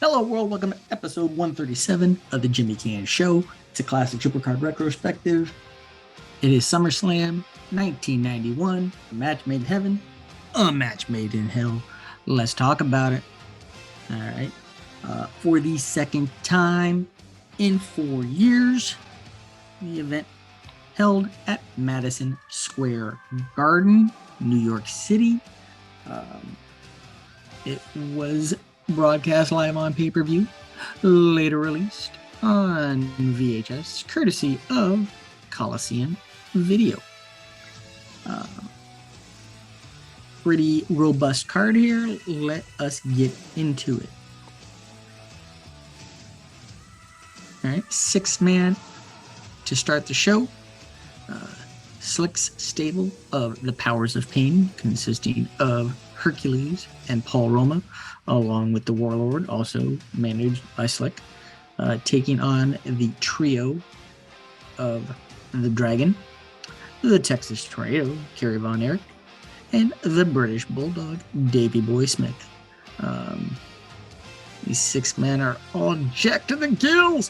Hello, world. Welcome to episode 137 of the Jimmy Canz Show. It's a classic triple card retrospective. It is SummerSlam 1991. A match made in heaven, a match made in hell. Let's talk about it. All right. For the second time in 4 years, the event held at Madison Square Garden, New York City. It was broadcast live on pay-per-view, later released on VHS, courtesy of Coliseum Video. Pretty robust card here. Let us get into it. All right, 6-man to start the show. Slick's stable of the Powers of Pain, consisting of Hercules and Paul Roma, along with the Warlord, also managed by Slick, taking on the trio of the Dragon, the Texas Tornado, Kerry Von Erich, and the British Bulldog, Davey Boy Smith. These 6 men are all jacked to the gills.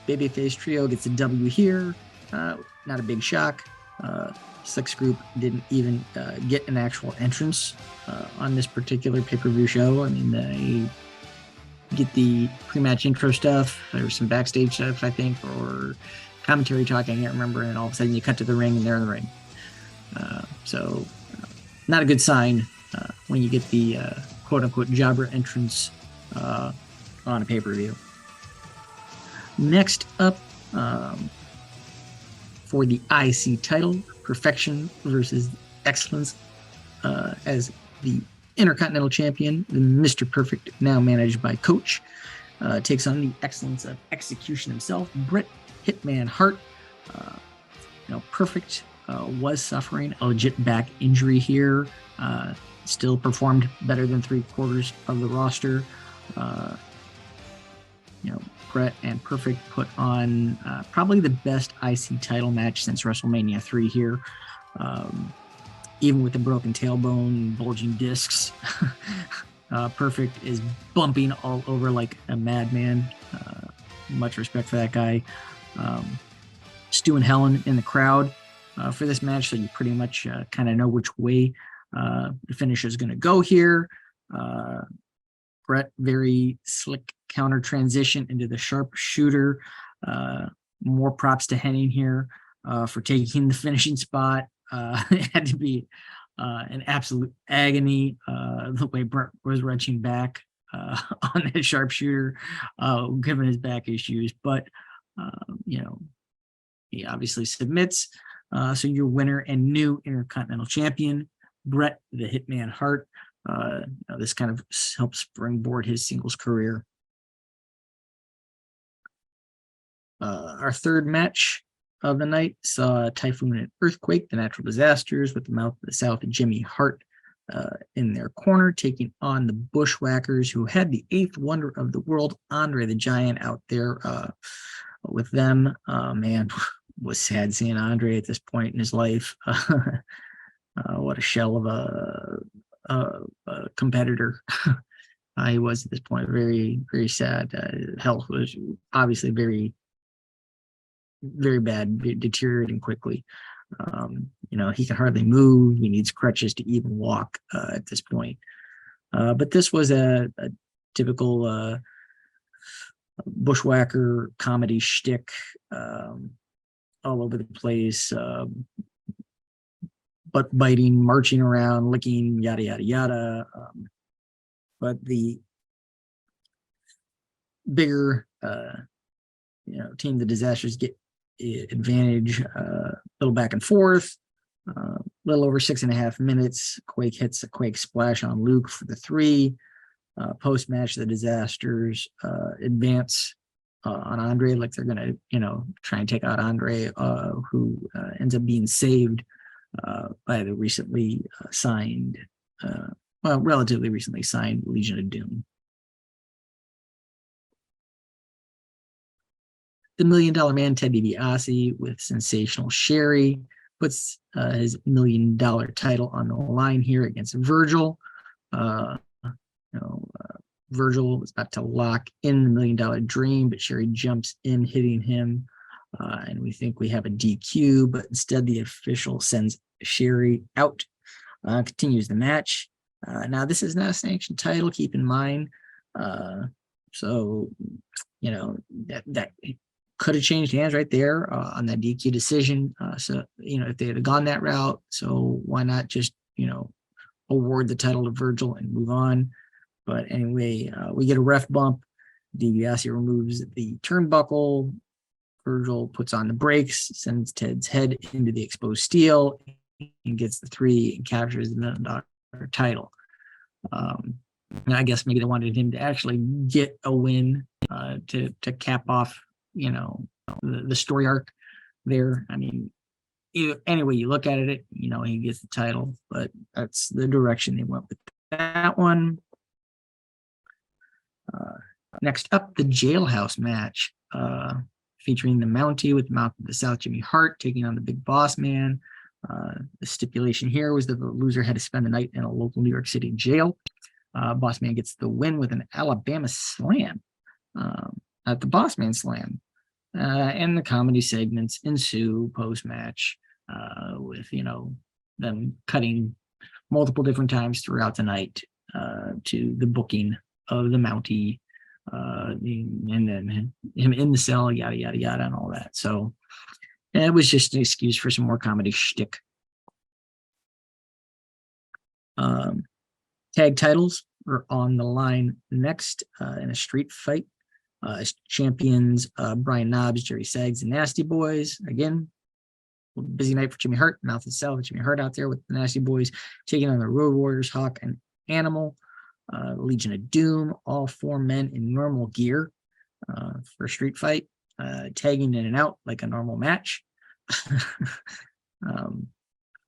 Babyface trio gets a W here. Not a big shock. Slick's group didn't even get an actual entrance on this particular pay-per-view show. I mean, they get the pre-match intro stuff. There was some backstage stuff, I think, or commentary talk. I can't remember. And all of a sudden, you cut to the ring, and they're in the ring. So, not a good sign when you get the quote-unquote jobber entrance on a pay-per-view. Next up, for the IC title, Perfection versus Excellence, as the Intercontinental Champion, the Mr. Perfect, now managed by Coach, takes on the Excellence of Execution himself, Bret Hitman Hart. Perfect was suffering a legit back injury here. Still performed better than 3/4 of the roster. Bret and Perfect put on probably the best IC title match since WrestleMania 3 here. Even with the broken tailbone, bulging discs, Perfect is bumping all over like a madman. Much respect for that guy. Stu and Helen in the crowd for this match, so you pretty much kind of know which way the finish is going to go here. Bret, very slick counter transition into the sharpshooter. More props to Henning here for taking the finishing spot. It had to be an absolute agony the way Bret was wrenching back on that sharpshooter, given his back issues. But, he obviously submits. So your winner and new Intercontinental Champion, Bret the Hitman Hart. This kind of helps springboard his singles career. Our third match of the night saw Typhoon and Earthquake, the natural disasters, with the Mouth of the South and Jimmy Hart in their corner, taking on the Bushwhackers, who had the 8th wonder of the world, Andre the Giant, out there with them. Man, was sad seeing Andre at this point in his life. What a shell of a competitor he was at this point. Very, very sad. Health was obviously very, very bad, deteriorating quickly. He can hardly move. He needs crutches to even walk at this point. But this was a typical Bushwhacker comedy shtick, all over the place. Butt biting, marching around, licking, yada, yada, yada. But the bigger, team, the Disasters, get advantage, a little back and forth, a little over 6.5 minutes. Quake hits a Quake splash on Luke for the 3. Post-match, the Disasters advance on Andre, like they're going to, try and take out Andre, who ends up being saved by the recently signed, relatively recently signed Legion of Doom. The $1 Million Man, Ted DiBiase, with Sensational Sherry, puts his $1 million title on the line here against Virgil. You know, Virgil was about to lock in the $1 Million Dream, but Sherry jumps in, hitting him. And we think we have a DQ, but instead the official sends Sherry out, continues the match. Now, this is not a sanctioned title, keep in mind. So, you know, that could have changed hands right there on that DQ decision. So, you know, if they had gone that route, so why not just, you know, award the title to Virgil and move on? But anyway, we get a ref bump. DiBiase removes the turnbuckle. Virgil puts on the brakes, sends Ted's head into the exposed steel, and gets the 3 and captures the $1 Million title. And I guess maybe they wanted him to actually get a win to cap off, you know, the story arc there. I mean, any way you look at it, you know, he gets the title, but that's the direction they went with that one. Next up, the jailhouse match, featuring the Mountie with the Mouth of the South, Jimmy Hart, taking on the Big Boss Man. The stipulation here was that the loser had to spend the night in a local New York City jail. Boss Man gets the win with an Alabama slam at the Boss Man slam. And the comedy segments ensue post-match with, you know, them cutting multiple different times throughout the night to the booking of the Mountie, and then him in the cell, yada, yada, yada, and all that. So it was just an excuse for some more comedy shtick. Tag titles are on the line next in a street fight. As champions, Brian Knobbs, Jerry Sags, and Nasty Boys. Again, busy night for Jimmy Hart, Mouth of the South, Jimmy Hart out there with the Nasty Boys, taking on the Road Warriors, Hawk and Animal. Legion of Doom, all 4 men in normal gear for a street fight, tagging in and out like a normal match. You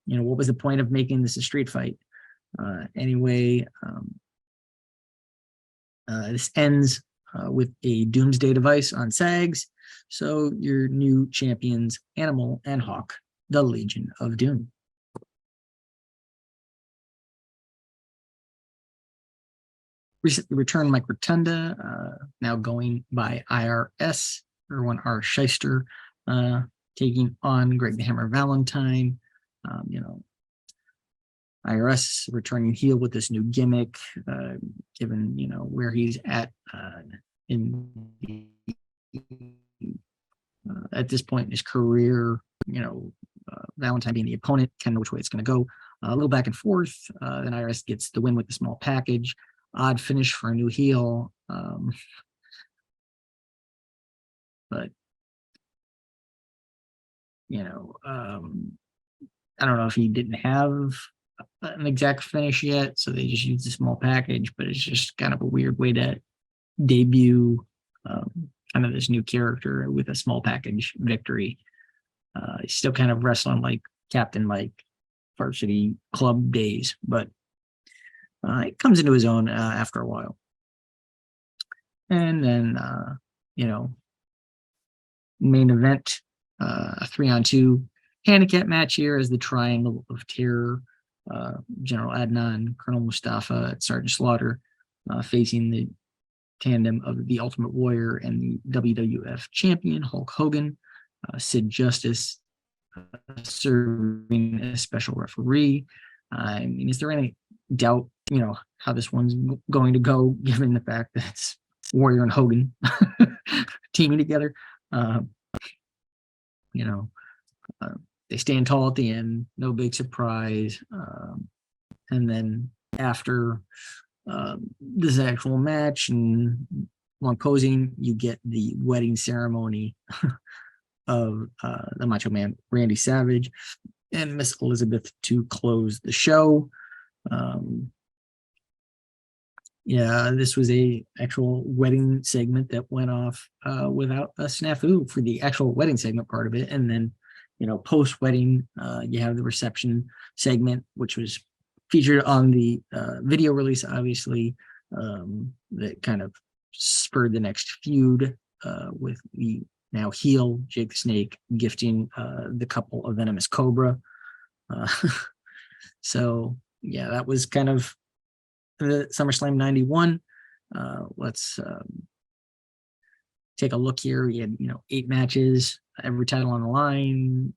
know, what was the point of making this a street fight? Anyway, this ends with a doomsday device on Sags. So your new champions, Animal and Hawk, the Legion of Doom. Recently returned Mike Rotunda, now going by IRS, or one R. Shyster, taking on Greg the Hammer Valentine. You know, IRS returning heel with this new gimmick, given, you know, where he's at in at this point in his career. You know, Valentine being the opponent, can't know which way it's going to go. A little back and forth. Then IRS gets the win with the small package. Odd finish for a new heel. But, you know, I don't know if he didn't have an exact finish yet, so they just used a small package, but it's just kind of a weird way to debut kind of this new character with a small package victory. He's still kind of wrestling like Captain Mike Varsity Club days, but it comes into his own after a while. And then, you know, main event, a 3-on-2 handicap match here as the Triangle of Terror, General Adnan, Colonel Mustafa, Sergeant Slaughter, facing the tandem of the Ultimate Warrior and the WWF champion, Hulk Hogan. Sid Justice serving as special referee. I mean, is there any doubt, you know, how this one's going to go, given the fact that it's Warrior and Hogan teaming together? You know, they stand tall at the end, no big surprise. And then after this actual match and long posing, you get the wedding ceremony of the Macho Man Randy Savage and Miss Elizabeth to close the show. Yeah, this was a actual wedding segment that went off without a snafu for the actual wedding segment part of it. And then, you know, post-wedding, you have the reception segment, which was featured on the video release, obviously, that kind of spurred the next feud with the now heel Jake the Snake gifting the couple a venomous cobra. So yeah, that was kind of the SummerSlam 91. Let's take a look here. We had 8 matches, every title on the line.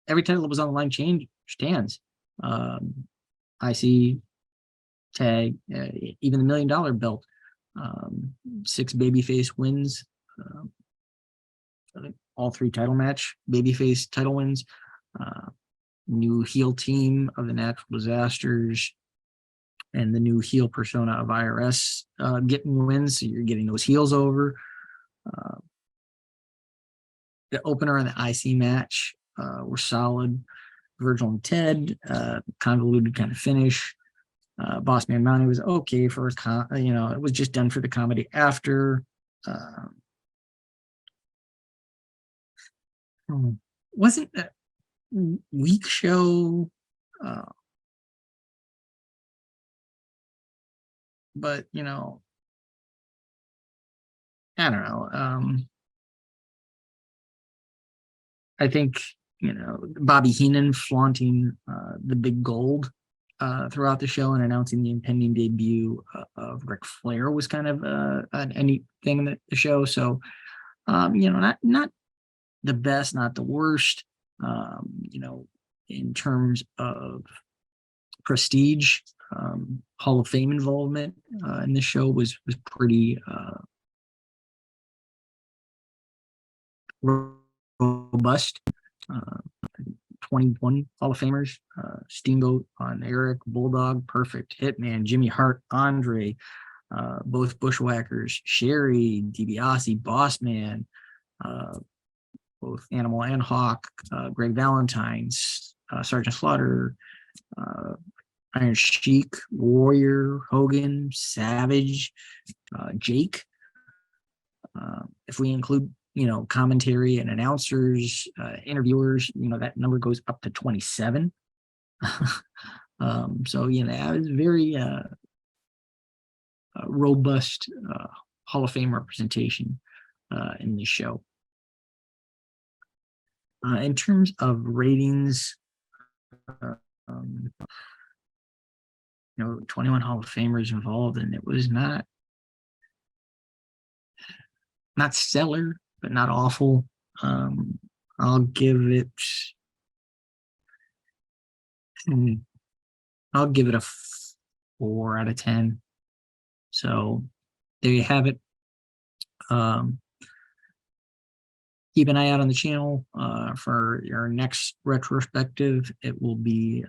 Every title that was on the line changed hands. IC, tag, even the $1 million belt. 6 babyface wins. All 3 title match babyface title wins. New heel team of the Natural Disasters and the new heel persona of IRS getting wins. So you're getting those heels over. The opener and the IC match were solid. Virgil and Ted, convoluted kind of finish. Boss Man Mountie was okay for it was just done for the comedy after. Wasn't a weak show, but I don't know. I think Bobby Heenan flaunting the big gold throughout the show and announcing the impending debut of Ric Flair was kind of a neat thing in the show. So not the best, not the worst. In terms of prestige, Hall of Fame involvement in this show was pretty robust. 21 Hall of Famers: Steamboat, on Eric, Bulldog, Perfect, Hitman, Jimmy Hart, Andre, both Bushwhackers, Sherry, DiBiase, Boss Man, both Animal and Hawk, Greg Valentine's, Sergeant Slaughter, Iron Sheik, Warrior, Hogan, Savage, Jake. If we include commentary and announcers, interviewers, that number goes up to 27. So that was very robust Hall of Fame representation in this show. In terms of ratings, 21 Hall of Famers involved, and it was not stellar, but not awful. I'll give it a 4 out of 10. So there you have it. Keep an eye out on the channel for your next retrospective. It will be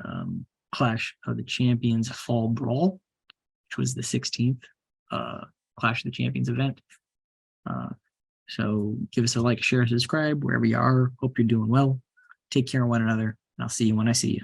Clash of the Champions Fall Brawl, which was the 16th Clash of the Champions event. So give us a like, share, subscribe wherever you are. Hope you're doing well. Take care of one another, and I'll see you when I see you.